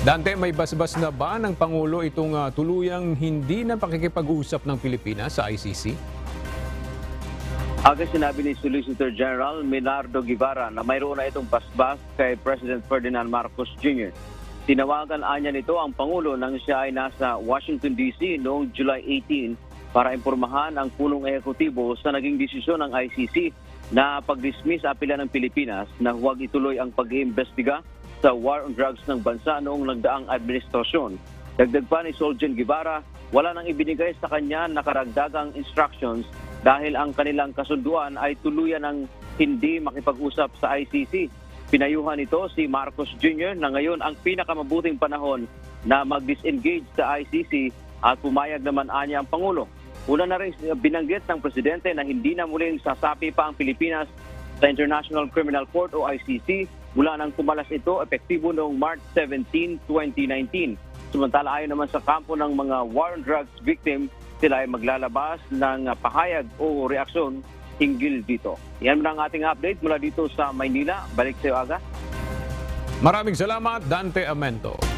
Dante, may basbas na ba ng Pangulo itong tuluyang hindi na pakikipag-usap ng Pilipinas sa ICC? Aga sinabi ni Solicitor General Minardo Guevara na mayroon na itong basbas kay President Ferdinand Marcos Jr. Tinawagan anya nito ang Pangulo nang siya ay nasa Washington DC noong July 18 para impormahan ang punong ehekutibo sa naging desisyon ng ICC na pag-dismiss apela ng Pilipinas na huwag ituloy ang pag-iimbestiga sa war on drugs ng bansa noong nagdaang administrasyon. Dagdag pa ni Solgen Guevara, wala nang ibinigay sa kanya na karagdagang instructions dahil ang kanilang kasunduan ay tuluyan ng hindi makipag-usap sa ICC. Pinayuhan nito si Marcos Jr. na ngayon ang pinakamabuting panahon na mag-disengage sa ICC at pumayag naman anya ang Pangulo. Una na rin binanggit ng Presidente na hindi na muling sasapi pa ang Pilipinas sa International Criminal Court o ICC mula nang kumalas ito epektibo noong March 17, 2019. Samantala ayon naman sa kampo ng mga war on drugs victim, sila ay maglalabas ng pahayag o reaksyon hinggil dito. Yan muna ang ating update mula dito sa Maynila. Balik sa iyo, Aga. Maraming salamat, Dante Amento.